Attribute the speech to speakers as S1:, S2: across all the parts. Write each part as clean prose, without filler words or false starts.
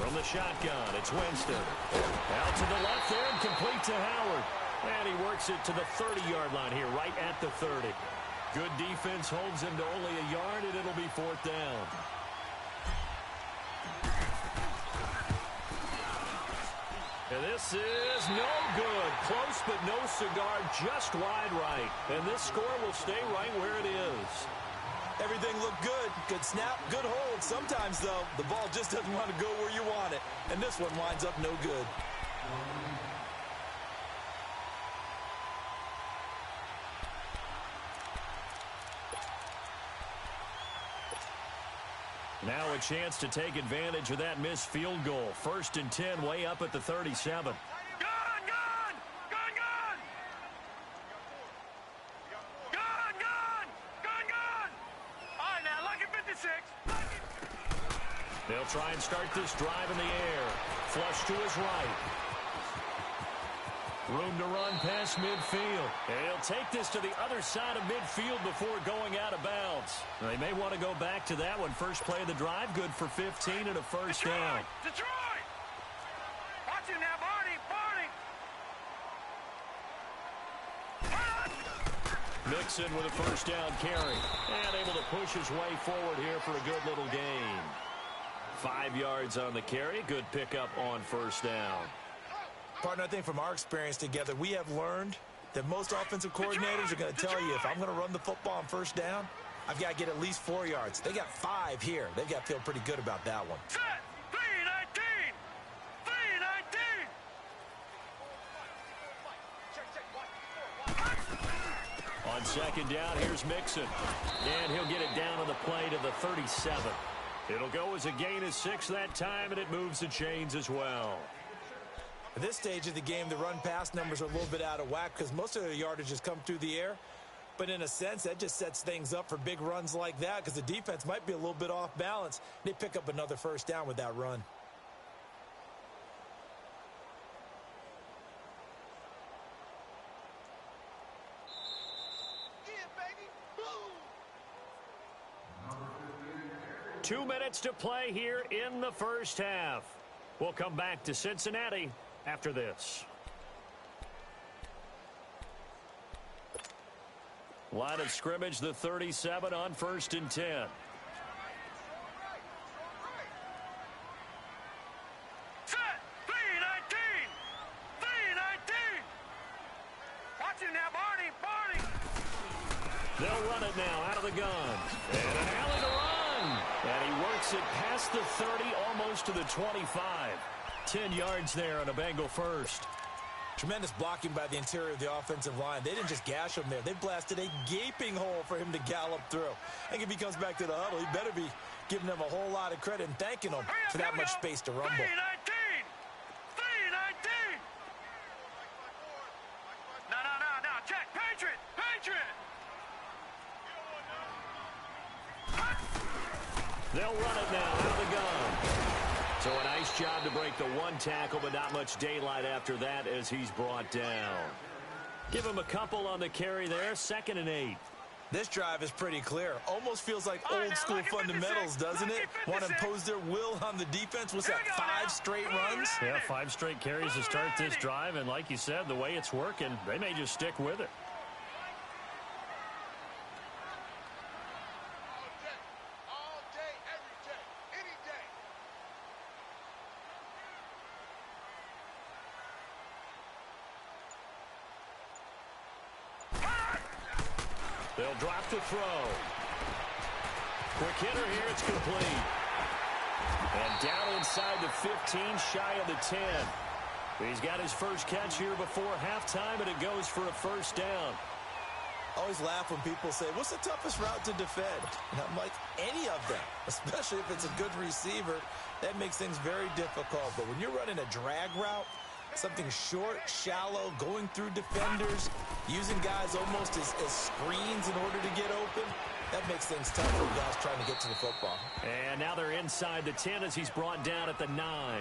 S1: From the shotgun, it's Winston. Out to the left there and complete to Howard. And he works it to the 30-yard line here, right at the 30. Good defense holds him to only a yard, and it'll be 4th down. And this is no good. Close, but no cigar, just wide right. And this score will stay right where it is.
S2: Everything looked good. Good snap, good hold. Sometimes, though, the ball just doesn't want to go where you want it. And this one winds up no good.
S1: Now a chance to take advantage of that missed field goal. 1st and 10, way up at the 37. They'll try and start this drive in the air. Flush to his right. Room to run past midfield. And he'll take this to the other side of midfield before going out of bounds. They may want to go back to that one. First play of the drive, good for 15 and a first down.
S3: Detroit! Watch him now, Barney!
S1: Mixon with a first down carry. And able to push his way forward here for a good little gain. 5 yards on the carry. Good pickup on first down.
S2: Partner, I think from our experience together, we have learned that most offensive coordinators are going to tell you, if I'm going to run the football on first down, I've got to get at least 4 yards. They got 5 here. They've got to feel pretty good about that one.
S3: Set! 3-19! 3-19!
S1: On second down, here's Mixon. And he'll get it down on the play to the 37. It'll go as a gain of 6 that time, and it moves the chains as well.
S2: At this stage of the game, the run-pass numbers are a little bit out of whack because most of their yardage has come through the air. But in a sense, that just sets things up for big runs like that because the defense might be a little bit off balance. They pick up another first down with that run.
S1: Yeah, 2 minutes to play here in the first half. We'll come back to Cincinnati after this. Line of scrimmage, the 37 on 1st and 10.
S3: Set! 3-19! 3-19! Watch him now, Barney!
S1: They'll run it now out of the gun. And an alley to run. And he works it past the 30, almost to the 25. 10 yards there on a Bengal first.
S2: Tremendous blocking by the interior of the offensive line. They didn't just gash him there. They blasted a gaping hole for him to gallop through. I think if he comes back to the huddle, he better be giving them a whole lot of credit and thanking them for that much space to rumble.
S3: 3-19! 3-19! No, check. Patriot!
S1: They'll run it now out of the gun. So a nice job to break the one tackle, but not much daylight after that as he's brought down. Give him a couple on the carry there. 2nd and 8.
S2: This drive is pretty clear. Almost feels like old school fundamentals, doesn't it? Want to impose their will on the defense. What's that, 5 straight runs?
S1: Yeah, 5 straight carries to start this drive. And like you said, the way it's working, they may just stick with it. They'll drop to throw. Quick hitter here, it's complete. And down inside the 15, shy of the 10. He's got his first catch here before halftime, and it goes for a first down.
S2: I always laugh when people say, what's the toughest route to defend? And I'm like, any of them, especially if it's a good receiver. That makes things very difficult. But when you're running a drag route, something short, shallow, going through defenders, using guys almost as screens in order to get open, that makes things tough for guys trying to get to the football.
S1: And now they're inside the 10 as he's brought down at the 9.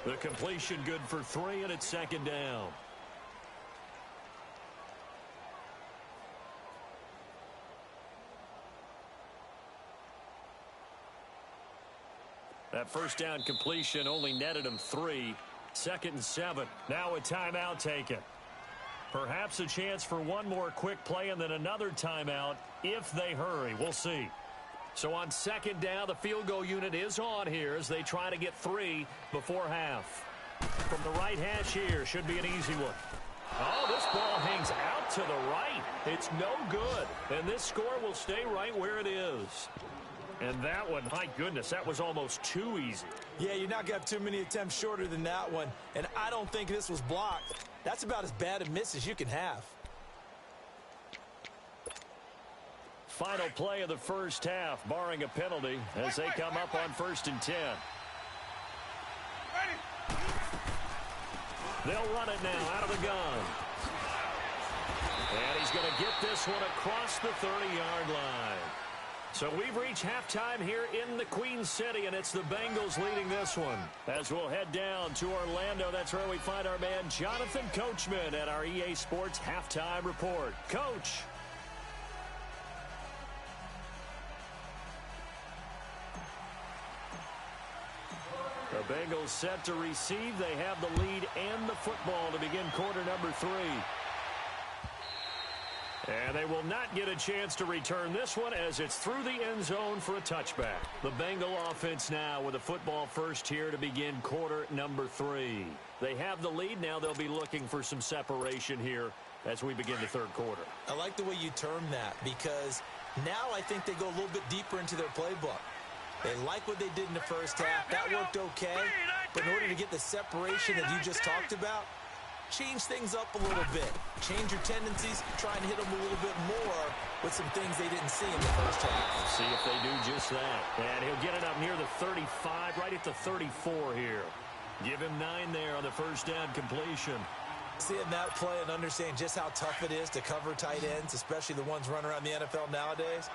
S1: The completion good for 3, and it's 2nd down. That first down completion only netted him 3. 2nd and 7. Now a timeout taken. Perhaps a chance for one more quick play and then another timeout if they hurry. We'll see. So on 2nd down, the field goal unit is on here as they try to get 3 before half. From the right hash here, should be an easy one. Oh, this ball hangs out to the right. It's no good. And this score will stay right where it is. And that one, my goodness, that was almost too easy.
S2: Yeah, you're not going to have too many attempts shorter than that one. And I don't think this was blocked. That's about as bad a miss as you can have.
S1: Final play of the first half, barring a penalty, as they come up on 1st and 10. They'll run it now out of the gun. And he's going to get this one across the 30-yard line. So we've reached halftime here in the Queen City, and it's the Bengals leading this one. As we'll head down to Orlando, that's where we find our man Jonathan Coachman at our EA Sports Halftime Report. Coach. The Bengals set to receive. They have the lead and the football to begin quarter number 3. And they will not get a chance to return this one as it's through the end zone for a touchback. The Bengal offense now with a football first here to begin quarter number 3. They have the lead. Now they'll be looking for some separation here as we begin the third quarter.
S2: I like the way you term that because now I think they go a little bit deeper into their playbook. They like what they did in the first half. That worked okay. But in order to get the separation that you just talked about, change things up a little bit. Change your tendencies. Try and hit them a little bit more with some things they didn't see in the first half.
S1: See if they do just that. And he'll get it up near the 35, right at the 34 here. Give him 9 there on the first down completion.
S2: Seeing that play and understanding just how tough it is to cover tight ends, especially the ones running around the NFL nowadays,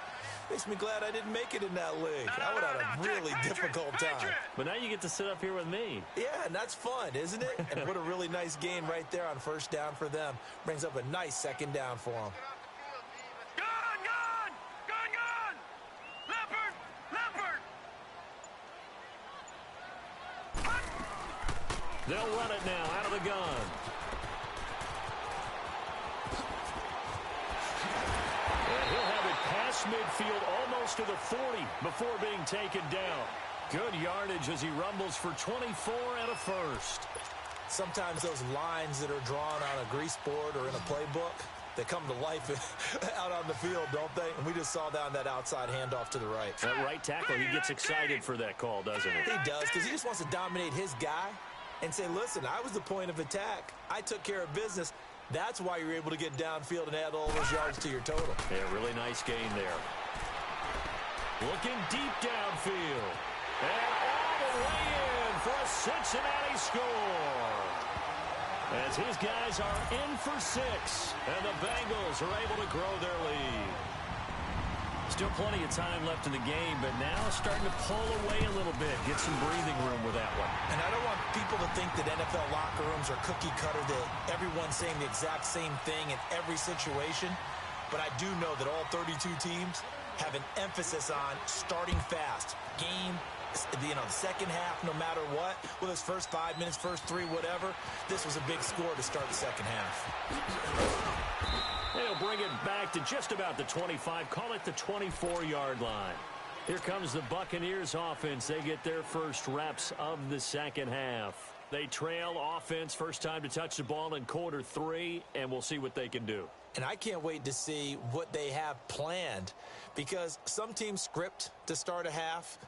S2: makes me glad I didn't make it in that league. I would have had a really difficult time.
S1: But now you get to sit up here with me.
S2: Yeah, and that's fun, isn't it? And what a really nice gain right there on first down for them. Brings up a nice second down for them.
S3: Gun, gun! Gun, gun! Leopard! Leopard!
S1: They'll run it now out of the gun. Midfield almost to the 40 before being taken down. Good yardage as he rumbles for 24 and a first.
S2: Sometimes those lines that are drawn on a grease board or in a playbook, they come to life out on the field, don't they? And we just saw that on that outside handoff to the right.
S1: That right tackle, he gets excited for that call, doesn't he?
S2: He does, because he just wants to dominate his guy and say, listen, I was the point of attack. I took care of business. That's why you're able to get downfield and add all those yards to your total.
S1: Yeah, really nice gain there. Looking deep downfield. And all the way in for a Cincinnati score. As his guys are in for 6. And the Bengals are able to grow their lead. Still plenty of time left in the game, but now starting to pull away a little bit. Get some breathing room with that one.
S2: And I don't want people to think that NFL locker rooms are cookie cutter, that everyone's saying the exact same thing in every situation. But I do know that all 32 teams have an emphasis on starting fast. Game, the second half, no matter what. Whether it's first 5 minutes, first 3, whatever. This was a big score to start the second half.
S1: They'll bring it back to just about the 25. Call it the 24-yard line. Here comes the Buccaneers offense. They get their first reps of the second half. They trail offense, first time to touch the ball in quarter 3, and we'll see what they can do.
S2: And I can't wait to see what they have planned, because some teams script to start a half.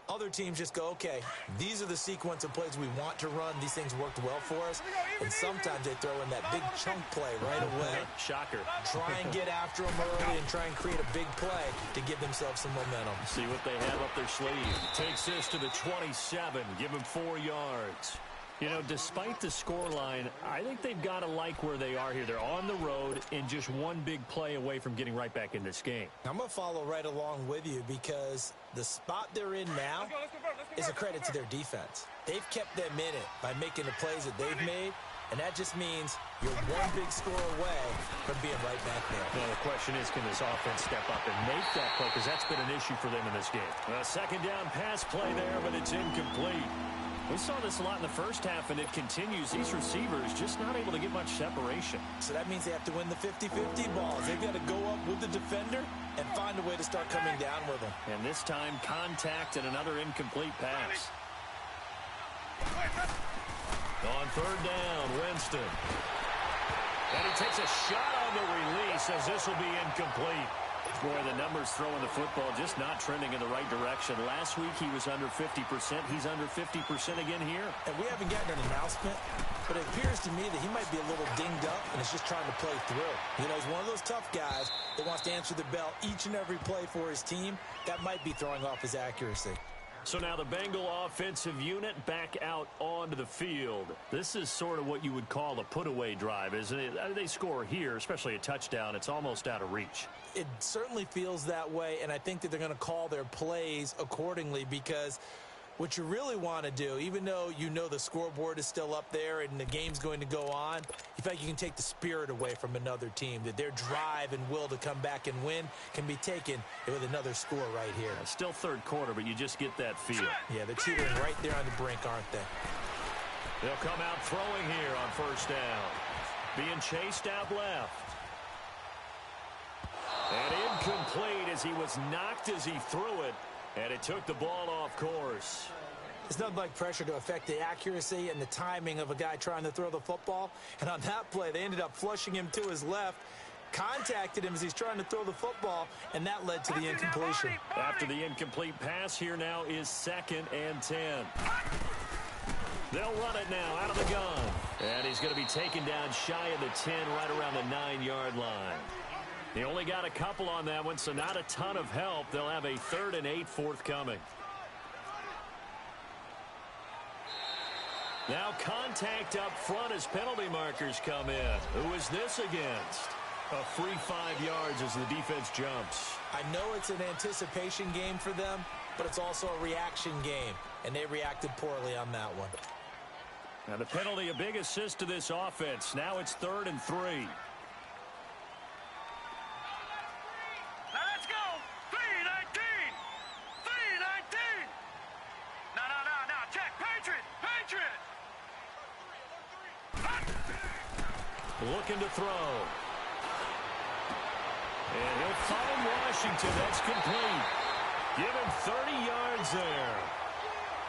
S2: Other teams just go, okay, these are the sequence of plays we want to run. These things worked well for us. And sometimes they throw in that big chunk play right away.
S1: Shocker.
S2: Try and get after them early and try and create a big play to give themselves some momentum.
S1: See what they have up their sleeve. Takes this to the 27. Give him 4 yards. You know, despite the scoreline, I think they've got to like where they are here. They're on the road and just one big play away from getting right back in this game.
S2: I'm going to follow right along with you, because the spot they're in now is a credit to their defense. They've kept them in it by making the plays that they've made, And that just means you're one big score away from being right back there.
S1: Now, the question is, can this offense step up and make that play? Because that's been an issue for them in this game. A second down pass play there, but it's incomplete. We saw this a lot in the first half, and it continues. These receivers just not able to get much separation.
S2: So that means they have to win the 50-50 balls. They've got to go up with the defender and find a way to start coming down with them.
S1: And this time, contact and another incomplete pass. On third down, Winston. And he takes a shot on the release as this will be incomplete. Boy, the numbers throwing the football just not trending in the right direction. Last week he was under 50%. He's under 50% again here.
S2: And we haven't gotten an announcement, but it appears to me that he might be a little dinged up and is just trying to play through. You know, he's one of those tough guys that wants to answer the bell each and every play for his team. That might be throwing off his accuracy.
S1: So now the Bengal offensive unit back out onto the field. This is sort of what you would call a put-away drive, isn't it? They score here, especially a touchdown. It's almost out of reach.
S2: It certainly feels that way, and I think that they're going to call their plays accordingly, because what you really want to do, even though you know the scoreboard is still up there and the game's going to go on, you feel like you can take the spirit away from another team, that their drive and will to come back and win can be taken with another score right here.
S1: Still third quarter, but you just get that feel.
S2: Yeah, they're teetering right there on the brink, aren't they?
S1: They'll come out throwing here on first down. Being chased out left. And incomplete as he was knocked as he threw it. And it took the ball off course.
S2: It's nothing like pressure to affect the accuracy and the timing of a guy trying to throw the football. And on that play, they ended up flushing him to his left, contacted him as he's trying to throw the football, and that led to the incompletion.
S1: After the incomplete pass, here now is 2nd and 10. They'll run it now out of the gun. And he's going to be taken down shy of the 10, right around the 9-yard line. They only got a couple on that one, so not a ton of help. They'll have a 3rd and 8 forthcoming. Now contact up front as penalty markers come in. Who is this against? A free 5 yards as the defense jumps.
S2: I know it's an anticipation game for them, but it's also a reaction game, and they reacted poorly on that one.
S1: Now the penalty, a big assist to this offense. Now it's 3rd and 3.
S3: Now let's go. 3-19. 3-19. No. Check. Patriot.
S1: Looking to throw. And he'll find Washington. That's complete. Give him 30 yards there.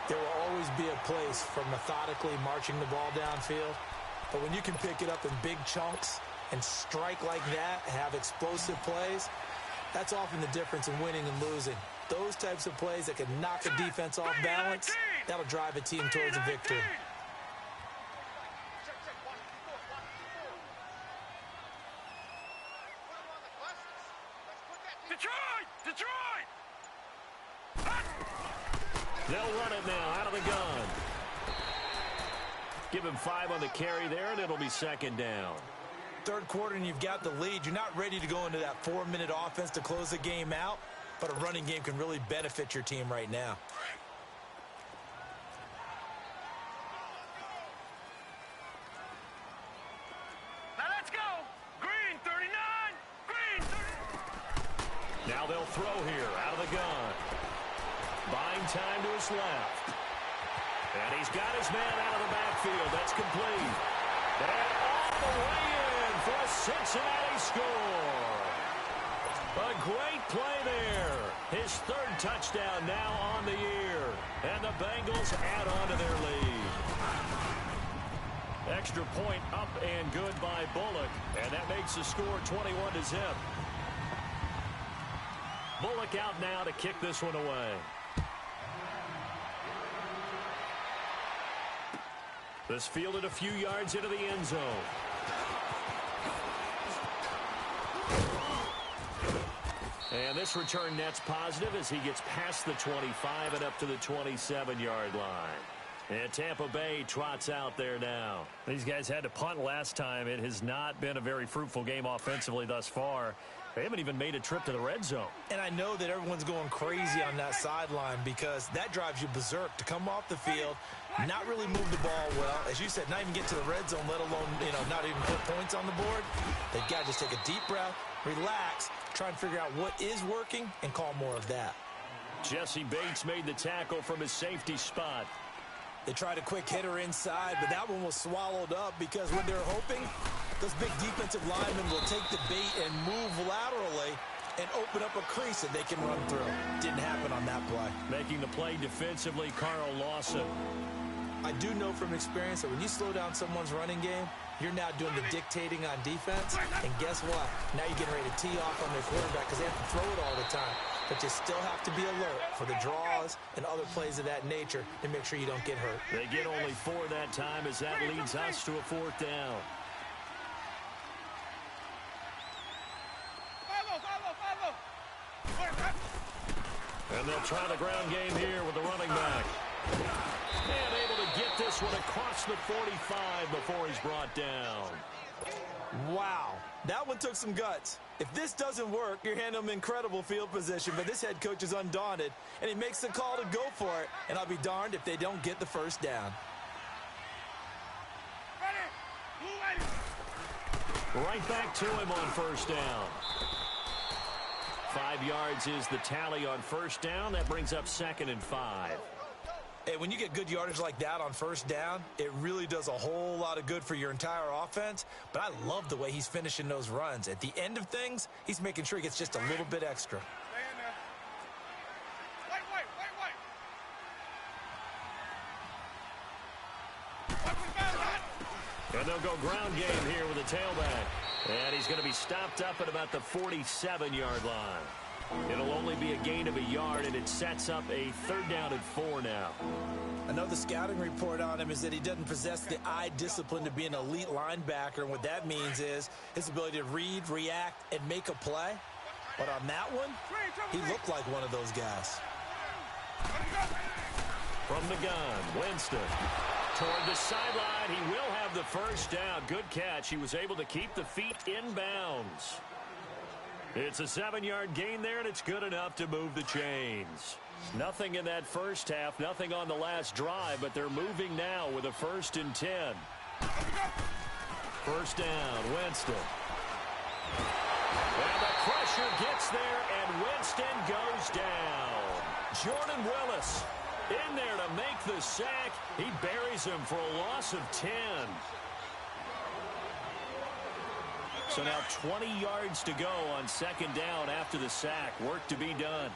S2: There will always be a place for methodically marching the ball downfield. But when you can pick it up in big chunks and strike like that, have explosive plays, that's often the difference in winning and losing. Those types of plays that can knock a defense off balance, that'll drive a team towards a victory.
S3: Detroit!
S1: They'll run it now out of the gun. Give him 5 on the carry there, and it'll be 2nd down.
S2: Third quarter and you've got the lead. You're not ready to go into that 4-minute offense to close the game out, but a running game can really benefit your team right now.
S3: Now let's go. Green 39. Green 39.
S1: Now they'll throw here out of the gun. Buying time to his left. And he's got his man out of the backfield. That's complete. And all the way in for a Cincinnati score. A great play there. His 3rd touchdown now on the year. And the Bengals add on to their lead. Extra point up and good by Bullock. And that makes the score 21-0. Bullock out now to kick this one away. This fielded a few yards into the end zone. And this return net's positive as he gets past the 25 and up to the 27-yard line. And Tampa Bay trots out there now. These guys had to punt last time. It has not been a very fruitful game offensively thus far. They haven't even made a trip to the red zone.
S2: And I know that everyone's going crazy on that sideline because that drives you berserk to come off the field, not really move the ball well. As you said, not even get to the red zone, let alone, not even put points on the board. They've got to just take a deep breath, relax, try and figure out what is working, and call more of that.
S1: Jesse Bates made the tackle from his safety spot.
S2: They tried a quick hitter inside, but that one was swallowed up because when they're hoping, those big defensive linemen will take the bait and move laterally and open up a crease that they can run through. Didn't happen on that play.
S1: Making the play defensively, Carl Lawson.
S2: I do know from experience that when you slow down someone's running game, you're now doing the dictating on defense. And guess what? Now you're getting ready to tee off on their quarterback because they have to throw it all the time. But you still have to be alert for the draws and other plays of that nature to make sure you don't get hurt.
S1: They get only 4 that time as that leads us to a 4th down. And they'll try the ground game here with the running back. And able to get this one across the 45 before he's brought down.
S2: Wow, that one took some guts. If this doesn't work, you're handing them incredible field position, but this head coach is undaunted, and he makes the call to go for it, and I'll be darned if they don't get the first down.
S1: Right back to him on first down. 5 yards is the tally on first down. That brings up 2nd and 5.
S2: Hey, when you get good yardage like that on first down, it really does a whole lot of good for your entire offense. But I love the way he's finishing those runs. At the end of things, he's making sure he gets just a little bit extra.
S1: And they'll go ground game here with a tailback. And he's going to be stopped up at about the 47-yard line. It'll only be a gain of a yard, and it sets up a 3rd down and 4 now.
S2: Another scouting report on him is that he doesn't possess the eye discipline to be an elite linebacker. And what that means is his ability to read, react, and make a play. But on that one, he looked like one of those guys.
S1: From the gun, Winston. Toward the sideline, he will have the first down. Good catch. He was able to keep the feet in bounds. It's a 7-yard gain there, and it's good enough to move the chains. Nothing in that first half, nothing on the last drive, but they're moving now with a 1st and 10. First down, Winston. And the pressure gets there, and Winston goes down. Jordan Willis in there to make the sack. He buries him for a loss of 10. So now 20 yards to go on 2nd down after the sack. Work to be done.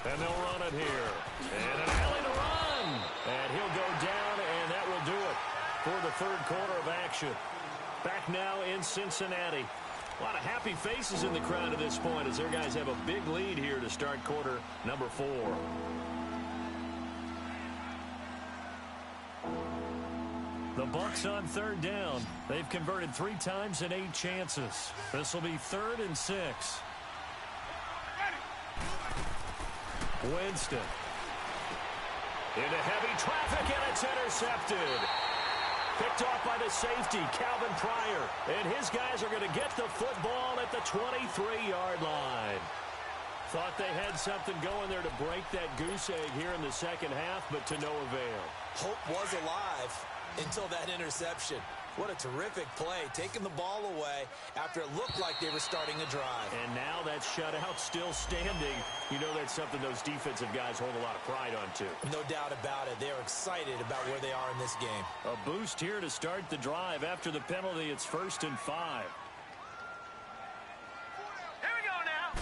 S1: And they'll run it here. And an alley to run. And he'll go down, and that will do it for the 3rd quarter of action. Back now in Cincinnati. A lot of happy faces in the crowd at this point as their guys have a big lead here to start quarter number 4. The Bucs on 3rd down. They've converted 3 times in 8 chances. This will be 3rd and 6. Winston. Into heavy traffic, and it's intercepted. Picked off by the safety, Calvin Pryor. And his guys are going to get the football at the 23-yard line. Thought they had something going there to break that goose egg here in the 2nd half, but to no avail.
S2: Hope was alive until that interception. What a terrific play, taking the ball away after it looked like they were starting a drive.
S1: And now that shutout still standing. You know that's something those defensive guys hold a lot of pride on, too.
S2: No doubt about it. They're excited about where they are in this game.
S1: A boost here to start the drive. After the penalty, it's 1st and 5.
S3: Here we go now.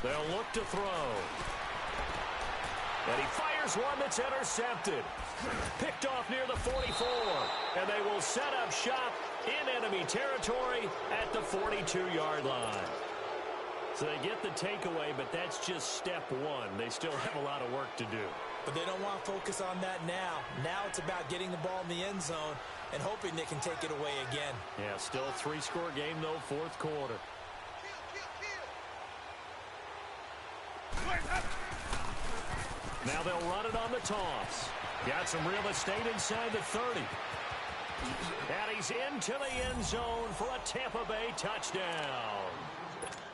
S1: They'll look to throw. And he fires one that's intercepted. Picked off near the 44. And they will set up shop in enemy territory at the 42-yard line. So they get the takeaway, but that's just step 1. They still have a lot of work to do.
S2: But they don't want to focus on that now. Now it's about getting the ball in the end zone and hoping they can take it away again.
S1: Yeah, still a 3-score game, though, 4th quarter. Now they'll run it on the toss. Got some real estate inside the 30. And he's into the end zone for a Tampa Bay touchdown.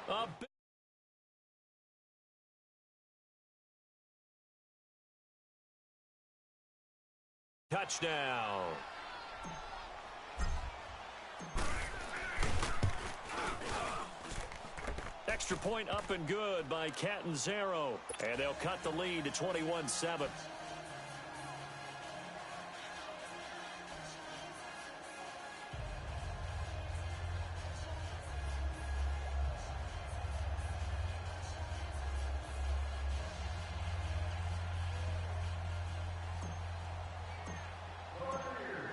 S1: A big touchdown. Extra point up and good by Catanzaro. And they'll cut the lead to 21-7.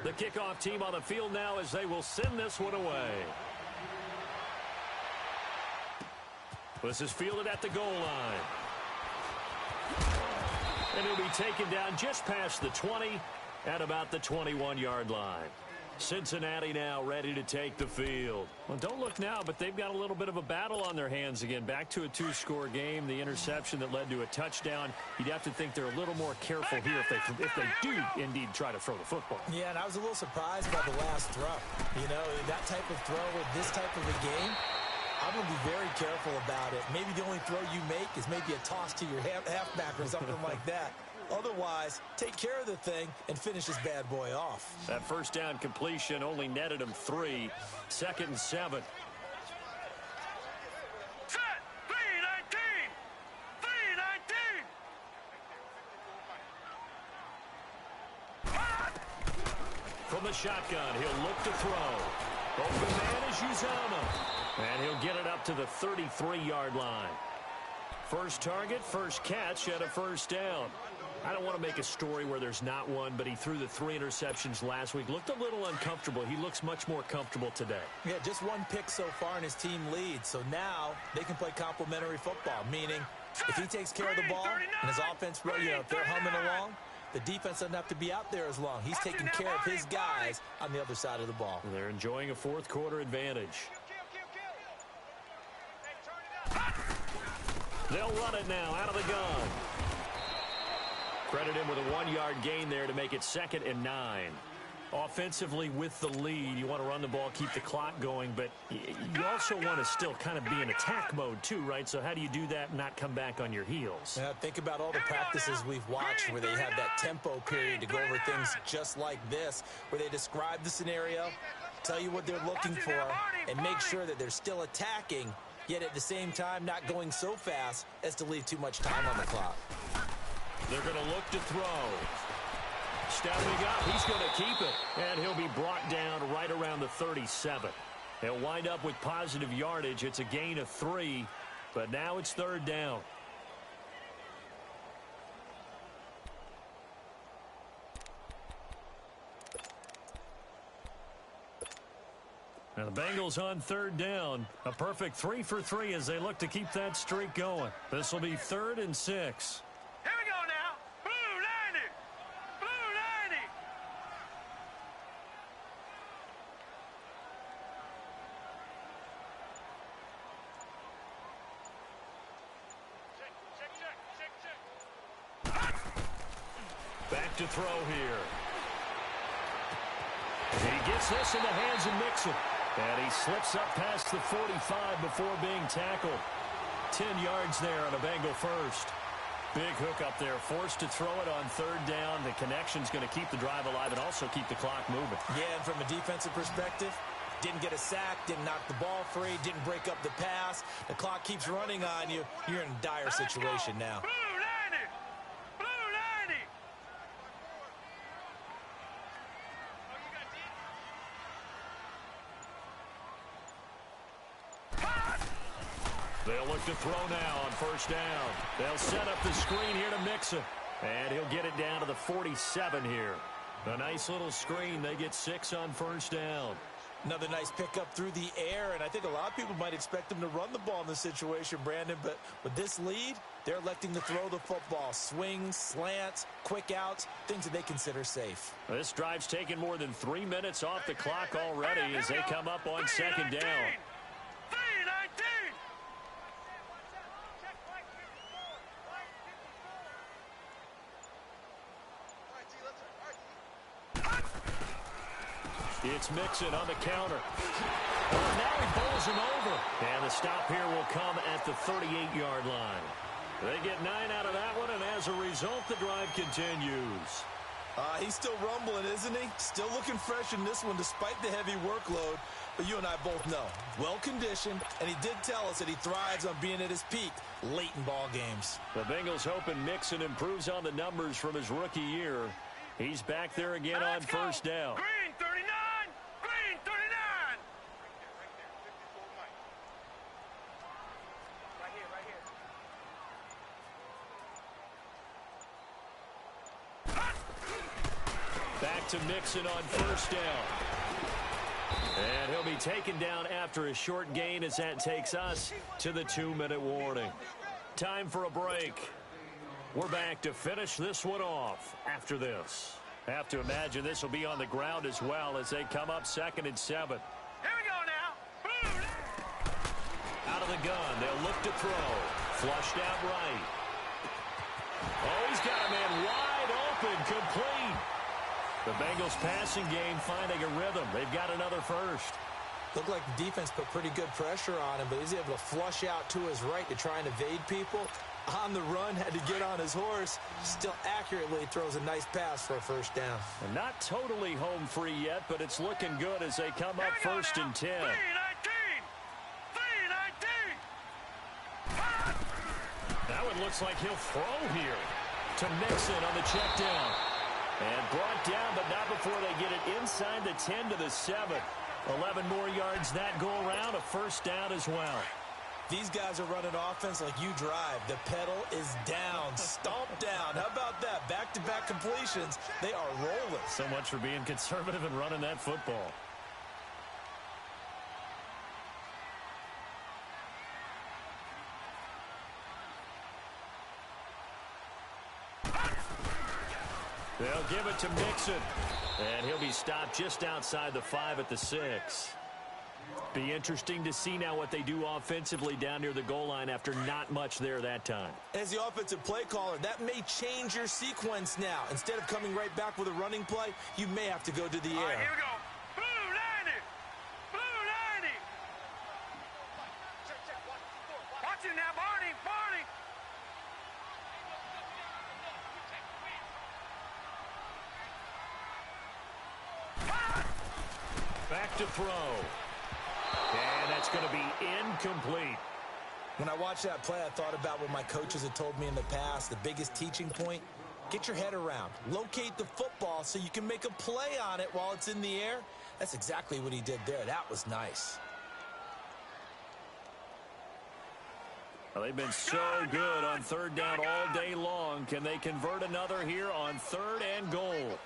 S1: The kickoff team on the field now as they will send this one away. This is fielded at the goal line. And he'll be taken down just past the 20 at about the 21-yard line. Cincinnati now ready to take the field. Well, don't look now, but they've got a little bit of a battle on their hands again. Back to a two-score game. The interception that led to a touchdown. You'd have to think they're a little more careful here if they do indeed try to throw the football.
S2: Yeah, and I was a little surprised by the last throw. You know, that type of throw with this type of a game, I'm going to be very careful about it. Maybe the only throw you make is maybe a toss to your halfback or something like that. Otherwise, take care of the thing and finish this bad boy off.
S1: That first down completion only netted him 3. 2nd and 7.
S3: Set. 319. 319.
S1: From the shotgun, he'll look to throw. Open man is Uzama. And he'll get it up to the 33-yard line. First target, first catch, and a first down. I don't want to make a story where there's not one, but he threw the 3 interceptions last week. Looked a little uncomfortable. He looks much more comfortable today.
S2: Yeah, just one pick so far and his team leads. So now they can play complementary football, meaning if he takes care of the ball and his offense, if they're humming along, the defense doesn't have to be out there as long. He's taking care of his guys on the other side of the ball.
S1: They're enjoying a fourth quarter advantage. They'll run it now out of the gun. Credit him with a 1-yard gain there to make it 2nd and 9. Offensively with the lead, you want to run the ball, keep the clock going, but you also want to still kind of be in attack mode too, right? So how do you do that and not come back on your heels?
S2: Yeah, think about all the practices we've watched where they have that tempo period to go over things just like this, where they describe the scenario, tell you what they're looking for, and make sure that they're still attacking, yet at the same time not going so fast as to leave too much time on the clock.
S1: They're going to look to throw. Stepping up, he's going to keep it. And he'll be brought down right around the 37. He'll wind up with positive yardage. It's a gain of 3, but now it's 3rd down. Now the Bengals on 3rd down. A perfect 3 for 3 as they look to keep that streak going. This will be 3rd and 6.
S3: Here we go now. Blue 90. Blue 90.
S1: Back to throw here. He gets this in the hands of Mixon. And he slips up past the 45 before being tackled. 10 yards there on a Bengal first. Big hook up there, forced to throw it on 3rd down. The connection's going to keep the drive alive and also keep the clock moving.
S2: Yeah, and from a defensive perspective, didn't get a sack, didn't knock the ball free, didn't break up the pass. The clock keeps running on you. You're in a dire situation now.
S3: Blue 90. Blue 90.
S1: They'll look to throw now on 1st down. They'll set up the screen here to Mixon. And he'll get it down to the 47 here. A nice little screen. They get 6 on 1st down.
S2: Another nice pickup through the air, and I think a lot of people might expect them to run the ball in this situation, Brandon, but with this lead, they're electing to throw the football. Swings, slants, quick outs, things that they consider safe.
S1: This drive's taken more than 3 minutes off the clock already as they come up on 2nd down.
S3: 319.
S1: It's Mixon on the counter. Oh, now he bowls him over. And the stop here will come at the 38-yard line. They get 9 out of that one, and as a result, the drive continues.
S2: He's still rumbling, isn't he? Still looking fresh in this one despite the heavy workload. But you and I both know, well-conditioned, and he did tell us that he thrives on being at his peak late in ball games.
S1: The Bengals hoping Mixon improves on the numbers from his rookie year. He's back there again on first down.
S3: Green 39! Green 39! Right here, right here.
S1: Back to Mixon on first down. And he'll be taken down after a short gain as that takes us to the 2-minute warning. Time for a break. We're back to finish this one off after this. Have to imagine this will be on the ground as well as they come up 2nd and 7.
S3: Here we go now. Boom.
S1: Out of the gun, they'll look to throw. Flushed out right. Oh, he's got a man wide open, complete. The Bengals passing game finding a rhythm. They've got another first.
S2: Looked like the defense put pretty good pressure on him, but he's able to flush out to his right to try and evade people. On the run, had to get on his horse. Still accurately throws a nice pass for a first down.
S1: And not totally home free yet, but it's looking good as they come up 1st and 10.
S3: 319! 319!
S1: That one looks like he'll throw here to Mixon on the check down. And brought down, but not before they get it inside the 10 to the 7. 11 more yards that go around, a first down as well.
S2: These guys are running offense like you drive. The pedal is down, stomped down. How about that? Back-to-back completions. They are rolling.
S1: So much for being conservative and running that football. They'll give it to Mixon. And he'll be stopped just outside the 5 at the 6. Be interesting to see now what they do offensively down near the goal line after not much there that time.
S2: As the offensive play caller, that may change your sequence now. Instead of coming right back with a running play, you may have to go to the
S3: All right,
S2: air.
S3: here we go. Blue 90! Blue 90! Watch it now, Barney! Barney!
S1: Back to throw. And that's going to be incomplete.
S2: When I watched that play, I thought about what my coaches had told me in the past. The biggest teaching point, get your head around. Locate the football so you can make a play on it while it's in the air. That's exactly what he did there. That was nice.
S1: Well, they've been so good on 3rd down all day long. Can they convert another here on 3rd and goal?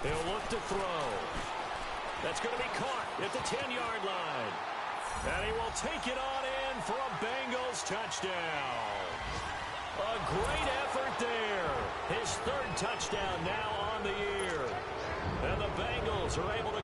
S1: He'll look to throw. That's going to be caught at the 10-yard line. And he will take it on in for a Bengals touchdown. A great effort there. His 3rd touchdown now on the year. And the Bengals are able to